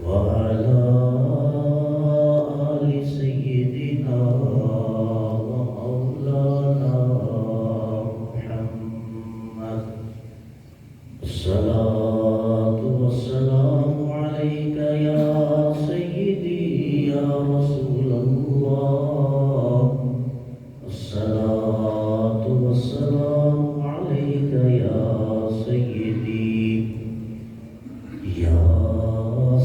وعلى آل سيدنا ومولانا محمد. الصلاة والسلام عليك يا سيدي يا رسول الله. الصلاة والسلام عليك يا سيدي يا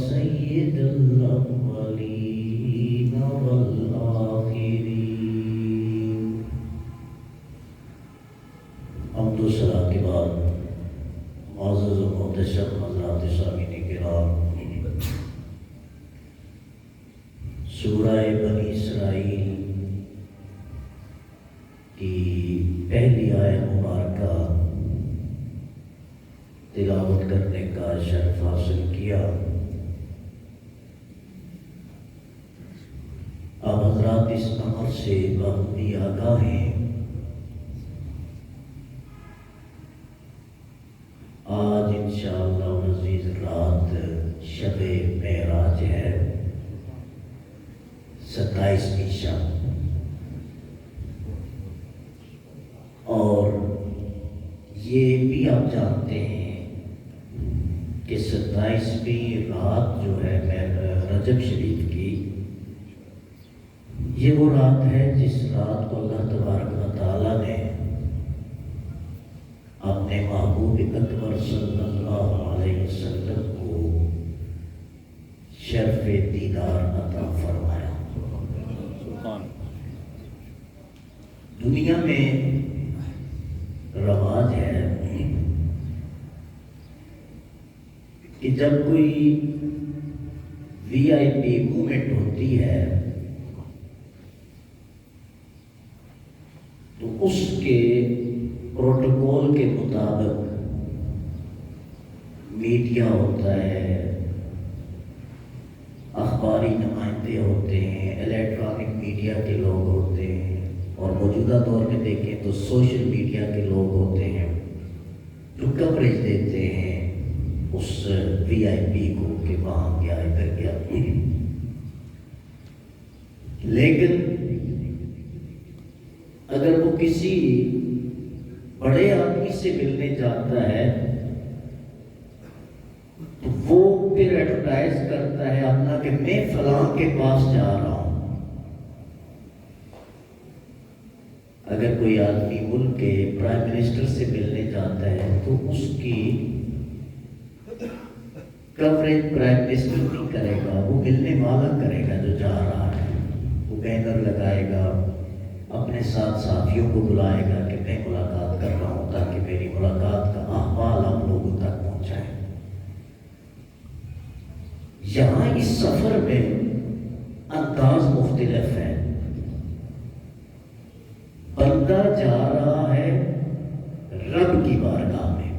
سيد الأولين والآخرين. حمد و ثنا کے بعد معزز و محتشم حضرات سامعین کرام، سورہ بنی اسرائیل کی پہلی آیت مبارکہ تلاوت کرنے کا شرف حاصل کیا. آپ حضرات اس امر سے بخوبی آگاہ ہیں. آج انشاءاللہ عزیز رات شب معراج ہے، 27ویں شب، اور یہ بھی آپ جانتے ہیں کہ 27ویں رات جو ہے رجب شریف کی، یہ وہ رات ہے جس رات کو اللہ تبارک و تعالیٰ نے اپنے محبوب اکبر صلی اللہ علیہ وسلم کو شرف دیدار عطا فرمایا. دنیا میں رواج ہے کہ جب کوئی VIP موومنٹ ہوتی ہے تو اس کے پروٹوکول کے مطابق میڈیا ہوتا ہے، اخباری نمائندے ہوتے ہیں، الیکٹرانک میڈیا کے لوگ ہوتے ہیں، اور موجودہ دور میں دیکھیں تو سوشل میڈیا کے لوگ ہوتے ہیں جو کوریج دیتے ہیں اس VIP کو کہ وہاں کیا ادھر کیا. لیکن اگر وہ کسی بڑے آدمی سے ملنے جاتا ہے تو وہ پھر ایڈورٹائز کرتا ہے اپنا کہ میں فلاں کے پاس جا رہا ہوں. اگر کوئی آدمی ملک کے پرائم منسٹر سے ملنے جاتا ہے تو اس کی کوریج پرائم منسٹر نہیں کرے گا، وہ ملنے والا کرے گا جو جا رہا ہے. وہ بینر لگائے گا، اپنے ساتھ ساتھیوں کو بلائے گا کہ میں ملاقات کر رہا ہوں، تاکہ میری ملاقات کا احوال آپ لوگوں تک پہنچائے. یہاں اس سفر میں انداز مختلف ہے. بندہ جا رہا ہے رب کی بارگاہ میں،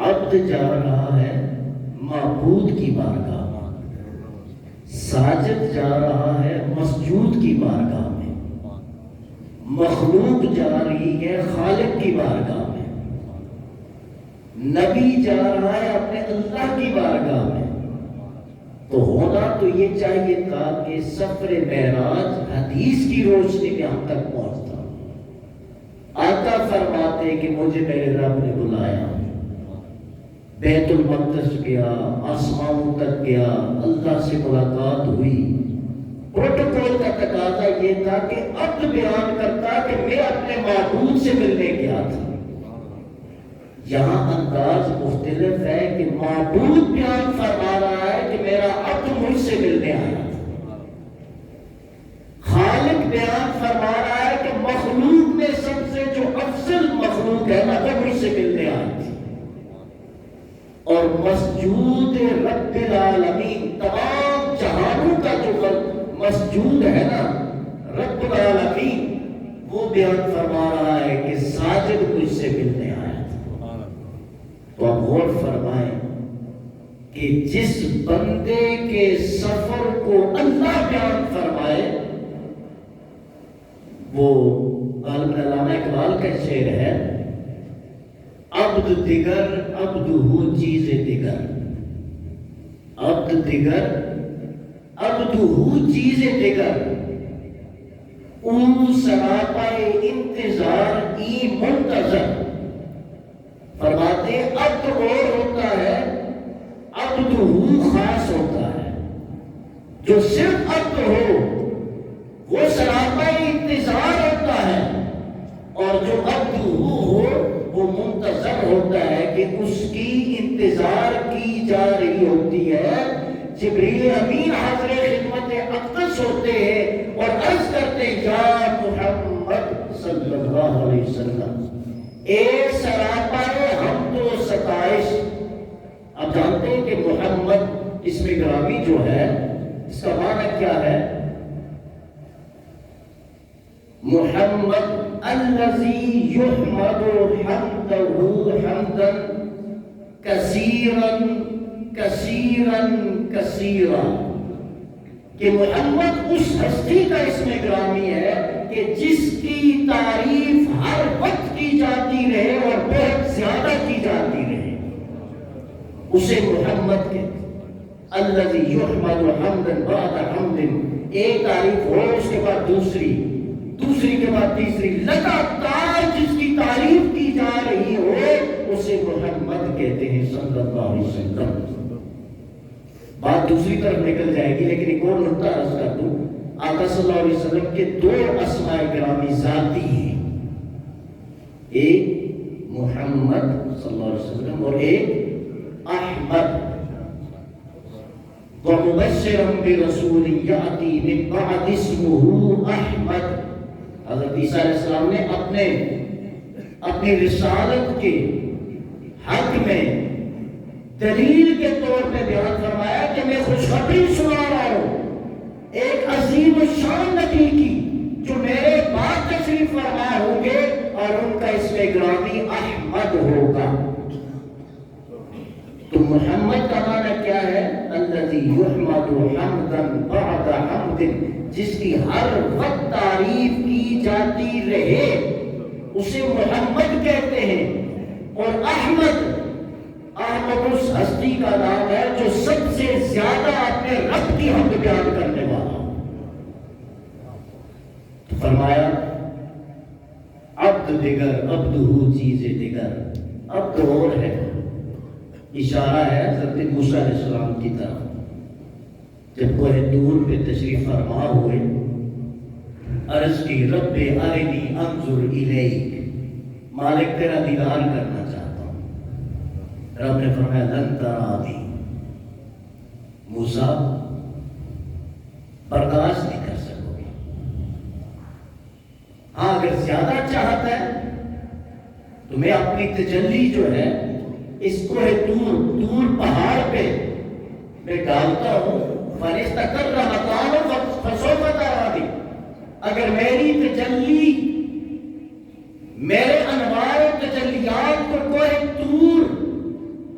عبد جا رہا ہے معبود کی بارگاہ میں، ساجد جا رہا ہے مسجود کی بارگاہ میں، مخلوق جا رہی ہے خالق کی بارگاہ میں، نبی جا رہا ہے اپنے اللہ کی بارگاہ میں. تو ہونا تو یہ چاہیے تھا کہ سفر معراج حدیث کی روشنی میں ہم تک پہنچتا. آقا فرماتے کہ مجھے میرے رب نے بلایا، بیت المقدس گیا، آسمانوں تک گیا، اللہ سے ملاقات ہوئی. پروٹوکول کا تقاضا یہ تھا کہ عبد بیان کرتا کہ میں اپنے معبود سے ملنے گیا تھا. یہاں انداز مختلف ہے کہ معبود بیان فرما رہا ہے کہ میرا عبد مجھ سے ملنے آیا تھا. خالق بیان فرما رہا ہے کہ مخلوق میں سب سے جو افضل مخلوق ہے نا وہ مجھ سے ملنے آئی تھی. اور مسجود رب العالمین، تمام جہانوں کا جو مسجود ہے نا رب العالمین، وہ بیان فرما رہا ہے کہ ساجد مجھ سے ملنے آیا تھا. تو آپ غور فرمائیں کہ جس بندے کے سفر کو اللہ بیان فرمائے، وہ غالباً علامہ اقبال کا شعر ہے، عبد دیگر عبد ہو چیز دیگر عبدہ چیز دیگر او سراپائے انتظار ای منتظر. فرماتے ہیں عبد اور ہوتا ہے، عبدہ خاص ہوتا ہے. جو صرف عبد ہو وہ سراپائے انتظار ہوتا ہے، اور جو عبدہ ہو وہ منتظر ہوتا ہے کہ اس کی انتظار کی جا رہی ہوتی ہے. جبریل امین حاضر خدمت اقدس ہوتے ہیں اور عرض کرتے ہیں یا محمد صلی اللہ علیہ وسلم، اے سراپائے حمد و ستائش. اب جانتے ہیں کہ محمد اس میں گرامی جو ہے اس کا معنی کیا ہے؟ محمد الذی یحمد حمدہ حمدا کثیرا کثیرا کثیرا، کہ محمد اس ہستی کا اس میں گرامی ہے کہ جس کی تعریف ہر وقت کی جاتی رہے اور بہت زیادہ کی جاتی رہے، اسے محمد کے الذی یحمد حمدا بعد حمد، ایک تعریف ہو اس کے بعد دوسری، دوسری کے بعد تیسری، لگاتار جس کی تعریف کی جا رہی ہو اسے محمد کہتے ہیں صلی اللہ علیہ وسلم. بات دوسری طرف نکل جائے گی لیکن ایک اور نقطہ عرض کر دوں. آقا صلی اللہ علیہ وسلم کے دو اسماء گرامی ذاتی ہیں، ایک محمد صلی اللہ علیہ وسلم اور ایک احمد. وَمُبَشِّرًا بِرَسُولٍ يَأْتِي مِن بَعْدِ اسْمُهُ أَحْمَدُ. حضرت عیسیٰ علیہ السلام نے اپنی رسالت کے حق میں دلیل کے طور پہ بیان فرمایا کہ میں خوشخبری سنا رہا ہوں ایک عظیم الشان نبی کی جو میرے بعد تشریف فرما ہوں گے اور ان کا اس میں گرامی احمد ہوگا. تو محمد کا معنی کیا ہے؟ الذی یحمد حمدا بعد حمد، جس کی ہر وقت تعریف کی جاتی رہے اسے محمد کہتے ہیں. اور احمد اس ہستی کا نام ہے جو سب سے زیادہ اپنے رب کی حمد بیان کرنے والا. تو فرمایا عبد دیگر عبدہ چیز دیگر. عبد اور ہے، اشارہ ہے حضرت موسیٰ علیہ السلام کی طرف جب کوہ طور پہ تشریف فرما ہوئے، عرض کی رب ارنی انظر الیک، مالک تیرا دیدار کرنا چاہتا ہوں. رب نے فرمایا لن ترانی، موسیٰ برداشت نہیں کر سکو گے. ہاں اگر زیادہ چاہتا ہے تو میں اپنی تجلی جو ہے اس کوہ طور پہاڑ پہ میں ڈالتا ہوں. فَنِسْتَقَرَّ مَكَانُهُ فَسَوْفَ تَرَانِی، اگر میری تجلی، میرے انوار و تجلیات کو کوہ طور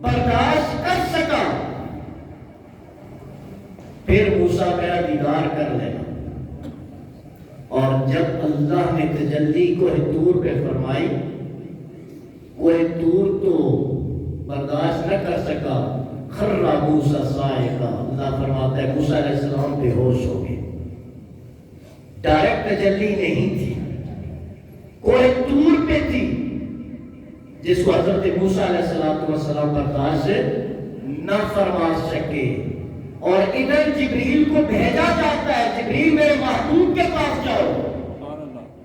برداشت کر سکا پھر موسیٰ میرا دیدار کر لینا. اور جب اللہ نے تجلی کوہ طور پہ فرمائی، کوہ طور تو برداشت نہ کر سکا، خر موسیٰ صاعقا، اللہ فرماتا ہے موسیٰ علیہ السلام بے ہوش ہو گئے. ڈائریکٹ تجلی نہیں تھی، کوہ طور پہ تھی جس کو حضرت موسیٰ علیہ السلام برداشت نہ فرما سکے. اور ادھر جبریل کو بھیجا جاتا ہے، جبریل میرے محبوب کے پاس جاؤ.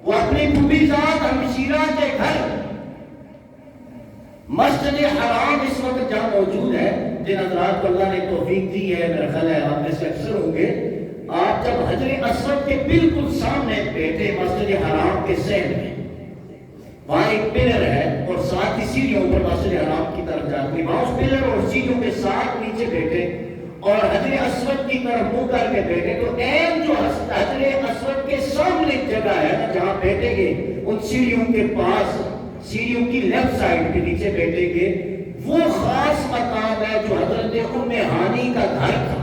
وہ اپنی پھوپھی ذات ہمشیرہ کے گھر مسجد حرام اس وقت جہاں موجود ہے، جن حضرات کو اللہ نے توفیق دی ہے، میرا خیال ہے آپ میں سے اکثر ہوں گے، آپ جب حجر اسود کے بالکل سامنے بیٹھے مسجد حرام کے صحن میں، وہاں ایک پلر ہے اور ساتھ ہی سیڑھیوں پر مسجد حرام کی طرف جاتی، وہاں اس پلر اور سیڑھیوں کے ساتھ نیچے بیٹھے اور حجر اسود کی طرف منہ کر کے بیٹھے. تو جو حجر اسود کے سامنے جگہ ہے نا جہاں بیٹھے گے، ان سیڑھیوں کے پاس، سیڑھیوں کی لیفٹ سائڈ کے نیچے بیٹھے گے، وہ خاص مقام ہے جو حضرت ام ہانی کا گھر تھا.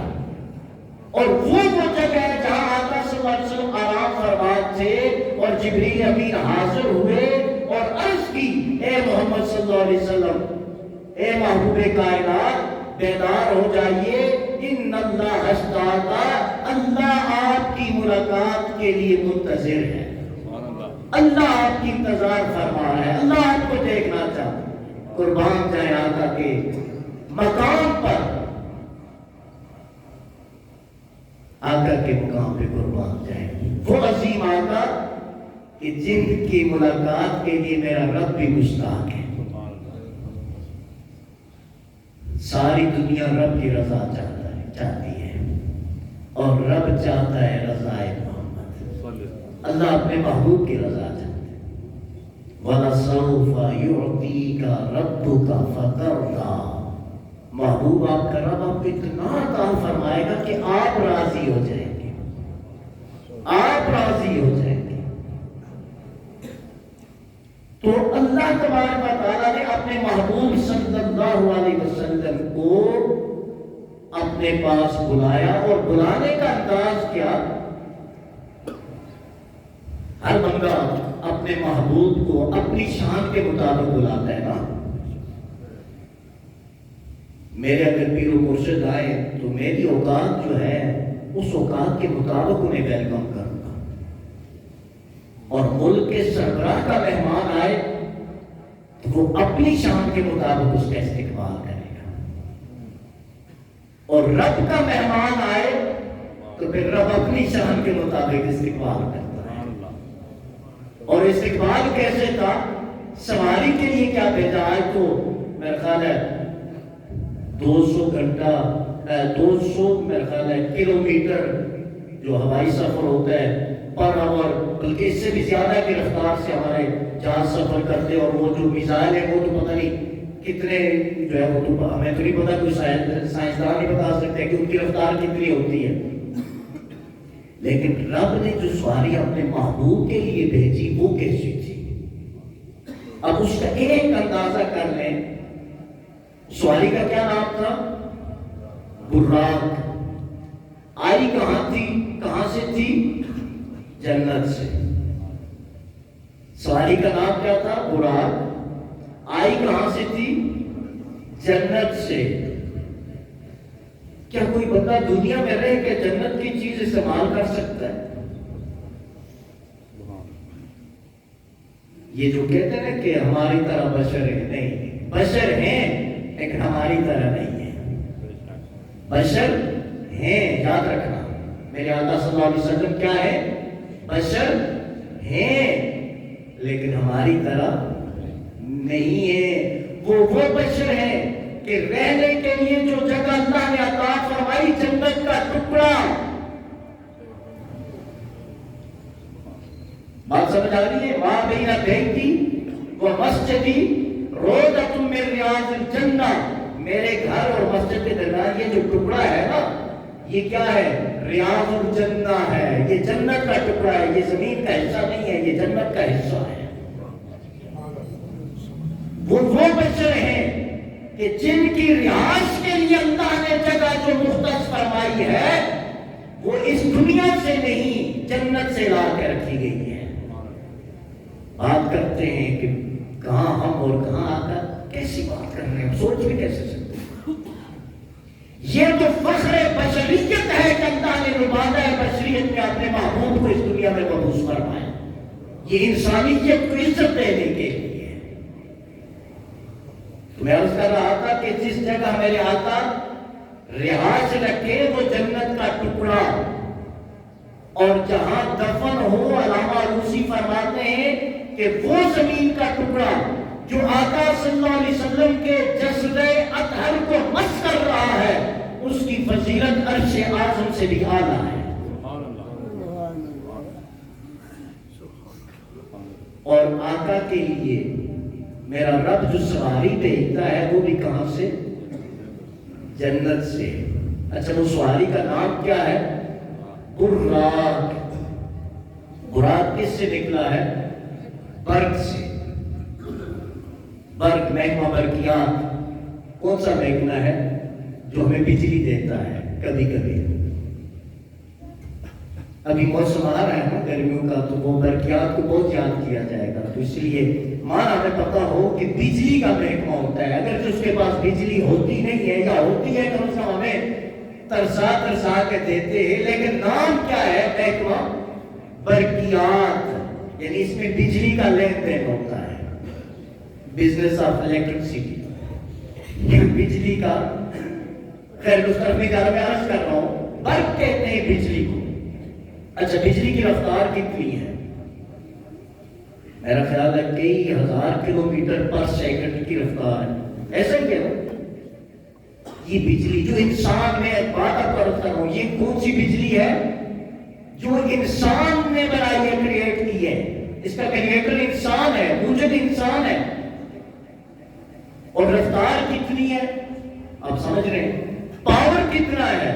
اور وہ جگہ ہے جہاں آقا صلی اللہ علیہ وسلم آرام فرما تھے اور جبریل امین حاضر ہوئے اور عرض کی اے محمد صلی اللہ علیہ وسلم، اے محبوب کائنات بیدار ہو جائیے، ان کے لیے منتظر ہے. اللہ آپ کی انتظار فرما رہا ہے. اللہ آپ کو دیکھنا چاہتا ہے. قربان جائیں آقا کے مقام پر, آقا کے مقام پہ قربان جائیں. وہ عظیم آقا کہ جن کی ملاقات کے لیے میرا رب بھی مشتاق ہے. ساری دنیا رب کی رضا چاہتی ہے, اور رب چاہتا ہے رضائے محمد. اللہ اپنے محبوب کی رضا چاہتا ہے. وَلَسَوْفَ يُعْطِيكَ رَبُّكَ فَتَرْضَىٰ. محبوب آپ کا رب آپ کو اتنا عطا فرمائے گا کہ آپ راضی ہو جائیں گے, آپ راضی ہو جائیں گے. تو اللہ تبارک و تعالیٰ نے اپنے محبوب صلی اللہ علیہ وسلم کو اپنے پاس بلایا, اور بلانے کا انداز کیا؟ ہر بندہ اپنے محبوب کو اپنی شان کے مطابق بلاتا ہے نا. میرے اگر پیر و مرشد آئے تو میری اوقات جو ہے اس اوقات کے مطابق انہیں ویلکم کروں گا, اور ملک کے سربراہ کا مہمان آئے تو وہ اپنی شان کے مطابق اس کا استقبال کرے گا, اور رب کا مہمان آئے تو پھر رب اپنی شان کے مطابق استقبال کرتا ہے. اور استقبال کیسے تھا؟ سواری کے لیے کیا بھیجا؟ آج تو میرا خیال ہے 200 میرا خیال ہے کلومیٹر جو ہوائی سفر ہوتا ہے پر آور, بلکہ اس سے بھی زیادہ کی رفتار سے ہمارے جہاز سفر کرتے, اور وہ جو میزائل ہے وہ تو پتہ نہیں کتنے جو ہے, وہ تو ہمیں تو نہیں پتا, کوئی سائنسدان نہیں بتا سکتے کہ ان کی رفتار کتنی ہوتی ہے. لیکن رب نے جو سواری اپنے محبوب کے لیے بھیجی وہ کیسی تھی؟ اب اس کا ایک اندازہ کر لیں. سواری کا کیا نام تھا؟ براق. آئی کہاں تھی؟ کہاں سے تھی؟ جنت سے. سواری کا نام کیا تھا؟ براق. آئی کہاں سے تھی؟ جنت سے. کیا کوئی بندہ دنیا میں رہ کے جنت کی چیز استعمال کر سکتا ہے؟ یہ جو کہتے ہیں کہ ہماری طرح بشر ہے, نہیں, بشر ہیں لیکن ہماری طرح نہیں ہے. بشر ہیں, یاد رکھنا. میرے آقا صلی اللہ علیہ وسلم کیا ہے؟ بشر ہیں لیکن ہماری طرح نہیں ہے. وہ بشر ہیں کہ رہنے کے لیے جو جگہ اللہ نے عطا فرمائی, جنت کا ٹکڑا. بات سمجھ آ رہی ہے؟ وہاں بین بیتی و مسجدی روضۃ من ریاض الجنہ. میرے گھر اور مسجد کے درمیان یہ جو ٹکڑا ہے نا, یہ کیا ہے؟ ریاض الجنہ ہے. یہ جنت کا ٹکڑا ہے, یہ زمین کا حصہ نہیں ہے, یہ جنت کا حصہ ہے. وہ بشر ہیں کہ جن کی رہائش کے لیے اللہ نے جگہ جو مختص فرمائی ہے وہ اس دنیا سے نہیں, جنت سے لا کے رکھی گئی ہے. بات کرتے ہیں کہ کہاں ہم اور کہاں آقا, کیسی بات کر رہے ہیں, سوچ بھی کیسے سکتے ہیں؟ یہ تو فخر بشریت ہے کہ اللہ نے نمائندہ بشریت میں اپنے محبوب کو اس دنیا میں مبعوث فرمایا. یہ انسانیت کو عزت دینے کے لیے. میں عرض کر رہا تھا کہ جس جگہ میرے آقا رہائش رکھے وہ جنت کا ٹکڑا, اور جہاں دفن ہو, علامہ روسی فرماتے ہیں کہ وہ زمین کا ٹکڑا جو آقا صلی اللہ علیہ وسلم کے جسد اطہر کو مس کر رہا ہے, اس کی فضیلت عرش اعظم سے بھی اعلیٰ ہے. اور آقا کے لیے میرا رب جو سواری بھیجتا ہے وہ بھی کہاں سے؟ جنت سے. اچھا, وہ سواری کا نام کیا ہے؟ براق. براق کس سے نکلا ہے؟ برق سے. برق محکمہ برقیات. کون سا محکمہ ہے جو ہمیں بجلی دیتا ہے کبھی کبھی؟ ابھی موسم آ رہا ہے نا گرمیوں کا, تو وہ برقیات کو بہت یاد کیا جائے گا. تو اس لیے مانا ہمیں پتا ہو کہ بجلی کا محکمہ ہوتا ہے, اگر اس کے پاس بجلی ہوتی نہیں ہے یا ہوتی ہے کم سے کم ہمیں ترسا کے دیتے ہیں, لیکن نام کیا ہے محکمہ برقیات یعنی اس میں بجلی کا لین دین ہوتا ہے، بزنس آف الیکٹریسٹی، یہ بجلی کا، خیر اس طرف میں جا رہا، میں عرض کر رہا ہوں، برق کہتے ہیں بجلی کو۔ اچھا بجلی کی رفتار کتنی ہے؟ میرا خیال ہے کئی ہزار کلومیٹر پر سیکنڈ کی رفتار ہے، ایسا ہی ہے۔ یہ بجلی جو انسان میں بات آپ کر رہا ہوں، یہ کون سی بجلی ہے؟ جو انسان نے بنائی ہے، کریٹ کی ہے، اس کا کریٹر انسان ہے، موجود انسان ہے۔ اور رفتار کتنی ہے آپ سمجھ رہے ہیں؟ پاور کتنا ہے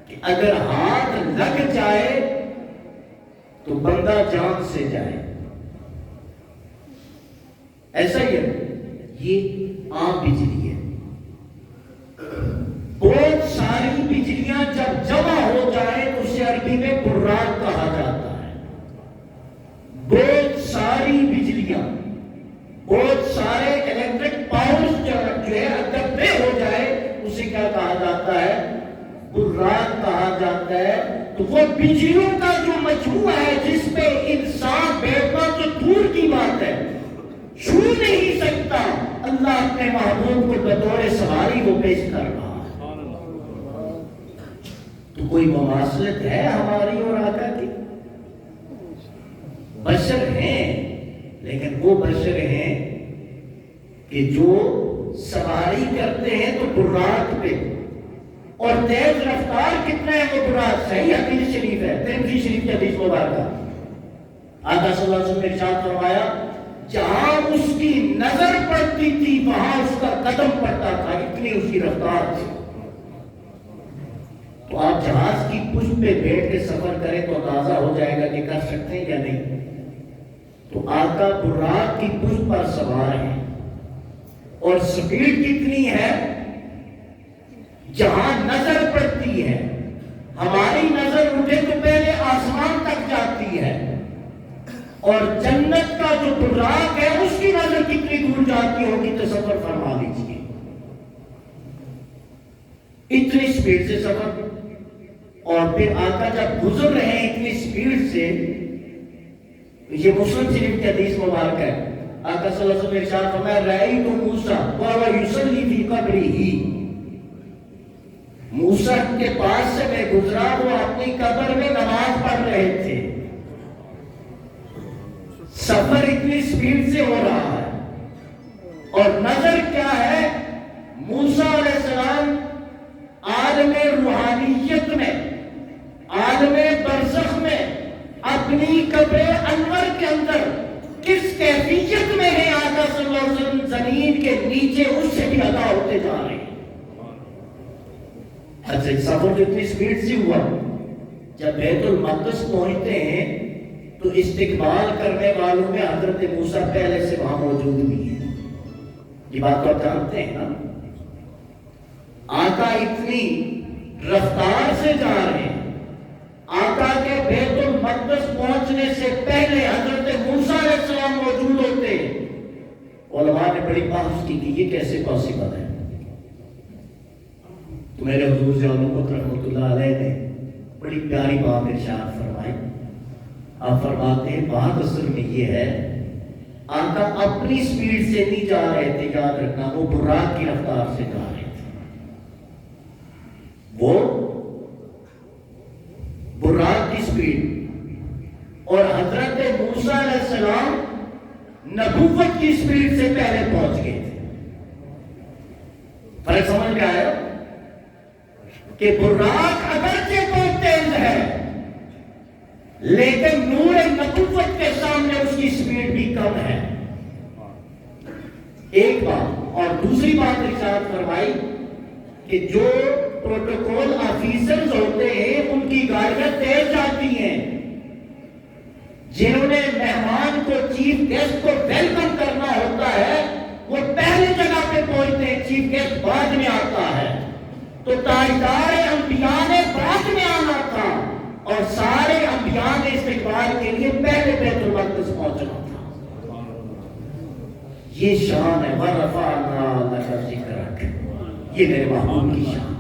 کہ اگر ہاتھ لگ جائے تو بندہ جان سے جائے، ایسا ہی ہے۔ یہ عام بجلی ہے۔ بہت ساری بجلیاں جب جمع ہو جائے تو اسے عربی میں براق کہا جاتا ہے۔ بہت ساری بجلیاں، بہت سارے الیکٹرک پاورز جو ہے اکٹھے ہو جائے اسے کیا کہا جاتا ہے؟ براق کہا جاتا ہے۔ تو وہ بجلیوں کا جو مجموعہ ہے جس پہ انسان بیٹھنا تو دور کی بات ہے، چھو نہیں سکتا، اللہ اپنے محبوب کو بطور سواری وہ پیش کر رہا ہے۔ تو کوئی مماثلت ہے ہماری اور آقا کی؟ بشر ہیں، لیکن وہ بشر ہیں کہ جو سواری کرتے ہیں تو براق پہ، اور تیز رفتار کتنا ہے وہ براق؟ صحیح حدیث شریف ہے، ترمذی شریف کی حدیث مبارکہ، آقا صلی اللہ علیہ وسلم نے ارشاد فرمایا جہاں اس کی نظر پڑتی تھی وہاں اس کا قدم پڑتا تھا، اتنی اس کی رفتار تھی۔ تو آپ جہاز کی پشت پہ بیٹھ کے سفر کریں تو اندازہ ہو جائے گا کہ کر سکتے ہیں یا نہیں۔ تو آقا براق کی پشت پر سوار ہیں، اور سپیڈ کتنی ہے؟ جہاں نظر پڑتی ہے، ہماری نظر اٹھے تو پہلے آسمان تک جاتی ہے، اور جنت کا جو براق ہے اس کی نظر کتنی دور جاتی ہوگی تصور فرما لیجیے۔ اتنی سپیڈ سے سفر، اور پھر آقا جب گزر رہے ہیں اتنی سپیڈ سے، یہ مسلم شریف کی حدیث مبارک ہے، آقا صلی اللہ علیہ وسلم نے ارشاد فرمایا رأیت موسیٰ وہو یصلی فی قبرہ، موسیٰ کے پاس سے میں گزرا، وہ اپنی قبر میں نماز پڑھ رہے تھے۔ سفر اتنی سپیڈ سے ہو رہا ہے، اور نظر کیا ہے؟ موسیٰ علیہ السلام عالم روحانیت میں، عالم برزخ میں، اپنی قبر انور کے اندر کس کیفیت میں ہے؟ آقا صلی اللہ علیہ وسلم زمین کے نیچے اس سے بھی ادا ہوتے جا رہے ہیں۔ اچھا سفر جو اتنی سپیڈ سے ہوا، جب بیت المقدس پہنچتے ہیں تو استقبال کرنے والوں میں حضرت موسیٰ پہلے سے وہاں موجود بھی ہیں، یہ بات تو آپ جانتے ہیں نا۔ آقا اتنی رفتار سے جا رہے ہیں، آقا کے بیت المقدس پہنچنے سے پہلے حضرت موسیٰ علیہ السلام موجود ہوتے۔ علماء نے بڑی بحث کی کہ یہ کیسے پاسبل ہے؟ تو میرے حضور ضیاء رحمۃ اللہ علیہ نے بڑی پیاری بات ارشاد فرمائی۔ آپ فرماتے ہیں بات اصل میں یہ ہے، آقا اپنی سپیڈ سے نہیں جا رہے تھے، یاد رکھنا، وہ براق کی رفتار سے جا رہے تھے۔ وہ براق کی سپیڈ، اور حضرت موسیٰ علیہ السلام نبوت کی سپیڈ سے پہلے پہنچ گئے تھے۔ فرق سمجھ میں آیا کہ براق اگرچہ تو تیز ہے لیکن نور نبوت کے سامنے اس کی سپیڈ بھی کم ہے، ایک بات۔ اور دوسری بات ارشاد فرمائی کہ جو پروٹوکول آفیسرز ہوتے ہیں ان کی گاڑیاں تیز جاتی ہیں، جنہوں نے مہمان کو، چیف گیسٹ کو ویلکم کرنا ہوتا ہے، وہ پہلے جگہ پہ پہنچتے ہیں، چیف گیسٹ بعد میں آتا ہے۔ تو تاجدار انبیاء نے بعد میں آنا تھا، اور سارے انبیاء نے استقبال کے لیے پہلے بیت المقدس پہنچنا تھا۔ یہ شان ہے، وَرَفَعْنَا لَكَ ذِكْرَكَ، یہ میرے محبوب کی شان ہے۔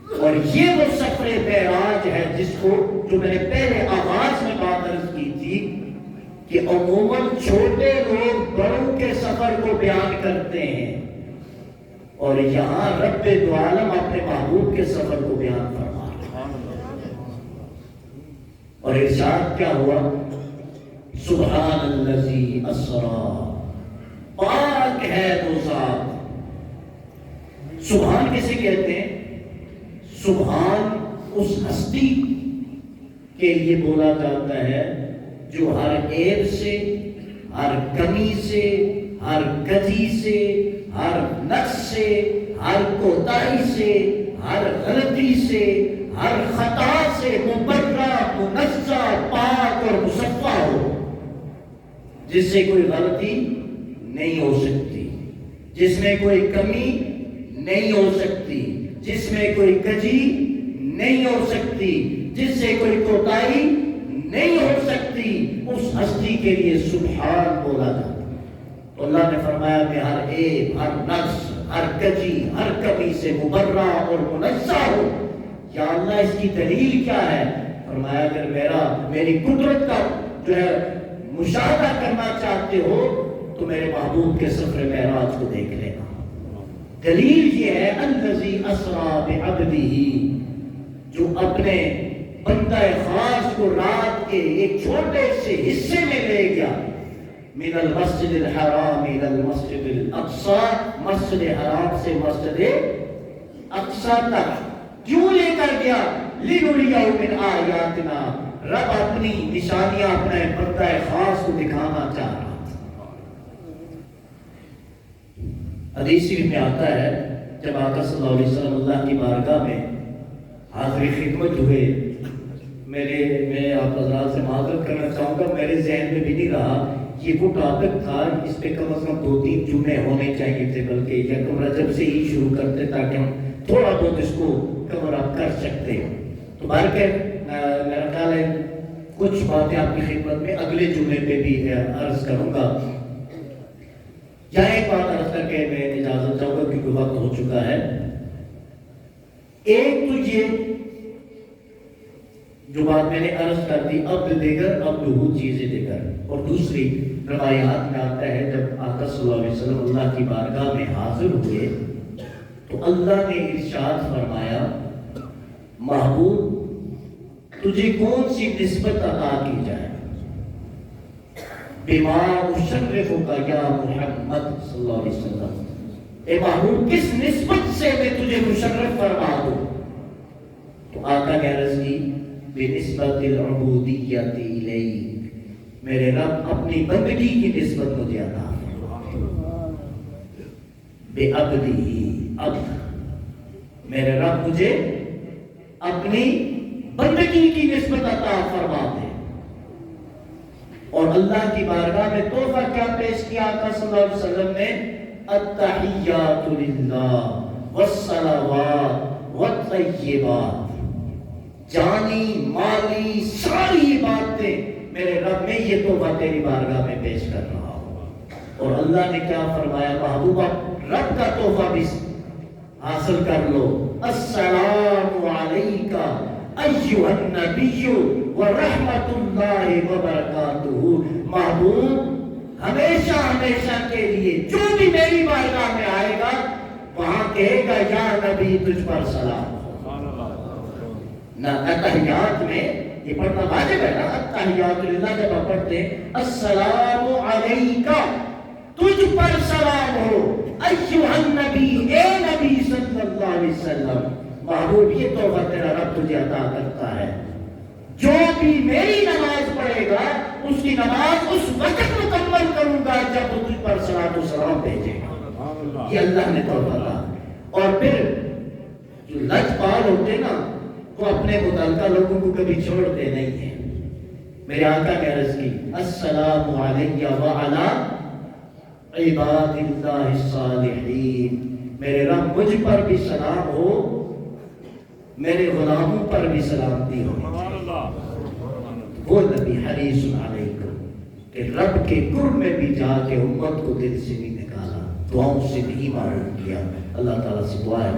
اور یہ وہ سفر معراج ہے جس کو جو میں نے پہلے آغاز میں بات عرض کی تھی کہ عموماً چھوٹے لوگ بڑوں کے سفر کو بیان کرتے ہیں، اور یہاں رب دو عالم اپنے محبوب کے سفر کو بیان فرما رہا ہے۔ اور ارشاد کیا ہوا؟ سبحان الذی اسریٰ، پاک ہے وہ ذات۔ سبحان کسے کہتے ہیں؟ سبحان اس ہستی کے لیے بولا جاتا ہے جو ہر عیب سے، ہر کمی سے، ہر کجی سے، ہر نقص سے، ہر کوتاہی سے، ہر غلطی سے، ہر خطا سے مبرہ، منزہ، پاک اور مصفہ ہو، جس سے کوئی غلطی نہیں ہو سکتی، جس میں کوئی کمی نہیں ہو سکتی، جس میں کوئی کجی نہیں ہو سکتی، جس سے کوئی کوتاہی نہیں ہو سکتی، اس ہستی کے لیے سبحان بولا جاتا ہے۔ تو اللہ نے فرمایا کہ ہر عیب، ہر نقص، ہر کجی، ہر کمی سے مبرہ اور منزہ ہو۔ یا اللہ اس کی دلیل کیا ہے؟ فرمایا اگر میری قدرت کا جو ہے مشاہدہ کرنا چاہتے ہو تو میرے محبوب کے سفر معراج کو دیکھ لینا۔ دلیل یہ ہے الذی اسریٰ بعبدہ، جو اپنے بندہ خاص کو رات کے ایک چھوٹے سے حصے میں لے گیا، من المسجد الحرام الى المسجد الاقصی، مسجد حرام سے مسجد اقصی تک کیوں لے کر گیا؟ لنریہ من آیاتنا، رب اپنی نشانیاں اپنے بندہ خاص کو دکھانا چاہ رہا تھا۔ حدیث میں آتا ہے جب آقا صلی اللہ علیہ وسلم اللہ کی بارگاہ میں حاضر خدمت ہوئے، میں آپ حضرات سے معذرت کرنا چاہوں گا، میرے ذہن میں بھی نہیں رہا، یہ وہ ٹاپک تھا اس پہ کم از کم 2-3 جمعے ہونے چاہیے تھے، بلکہ یکم رجب سے ہی شروع کرتے تاکہ ہم تھوڑا بہت اس کو کور اپ کر سکتے ہیں۔ تو بہرکیف میرا خیال ہے کچھ باتیں آپ کی خدمت میں اگلے جمعے پہ بھی عرض کروں گا۔ یہاں ایک بات عرض کر کے میں اجازت چاہوں گا کیونکہ وقت ہو چکا ہے۔ ایک تو یہ جو بات میں نے عرض کر دی، عبد دیگر عبدہ، چیزیں دیگر، اور دوسری روایات میں آتا ہے جب آقا صلی اللہ علیہ وسلم اللہ کی بارگاہ میں حاضر ہوئے تو اللہ نے ارشاد فرمایا محبوب تجھے کون سی نسبت عطا کی جائے؟ بما اشرفک یا محمد صلی اللہ علیہ وسلم، اے محبوب کس نسبت سے میں تجھے مشرف فرما دوں؟ تو آقا نے عرض کی بنسبت العبودیت الیک، میرے رب اپنی بندگی کی نسبت مجھے عطا فرما، بے عبدی، عبد، میرے رب مجھے اپنی بندگی کی نسبت عطا فرما دے۔ اور اللہ کی بارگاہ میں تحفہ کیا پیش کیا آقا صلی اللہ علیہ وسلم نے؟ التحیات للہ والصلوات والطیبات، جانی مالی ساری باتیں میرے رب میں یہ تحفہ تیری بارگاہ میں پیش کر رہا ہوں۔ اور اللہ نے کیا فرمایا؟ محبوبہ رب کا تحفہ بھی حاصل کر لو، السلام علیکہ ایھا النبی ورحمۃ اللہ وبرکاتہ، محبوب ہمیشہ ہمیشہ کے لیے جو بھی میری بارگاہ میں آئے گا وہاں کہے گا یا نبی تجھ پر سلام۔ نہ اتحیات میں یہ پڑھنا واجب ہے نا، اتحیات للہ جب آپ پڑھتے ہیں السلام علیکہ تجھ پر سلام ہو، ایھا النبی، اے نبی صلی اللہ علیہ وسلم، محبوب یہ تحفہ تیرا رب تجھے عطا کرتا ہے، جو بھی میری نماز پڑھے گا اس کی نماز اس وقت مکمل کروں گا جب وہ تجھ پر صلاۃ و سلام بھیجے گا۔ یہ اللہ نے تحفہ دیا۔ اور پھر جو لجپال ہوتے نا وہ اپنے متعلقہ لوگوں کو کبھی چھوڑتے نہیں ہیں۔ میرے آقا نے عرض کی السلام علیہ وعلی عباد اللہ الصالحین، میرے رب مجھ پر بھی سلام ہو، میرے غلاموں پر بھی سلامتی ہو۔ وہ نبی حریص علیکم کہ رب کے قرب میں بھی جا کے امت کو دل سے نہیں نکالا، دعاؤں سے نہیں معلوم کیا۔ اللہ تعالیٰ سے دعا ہے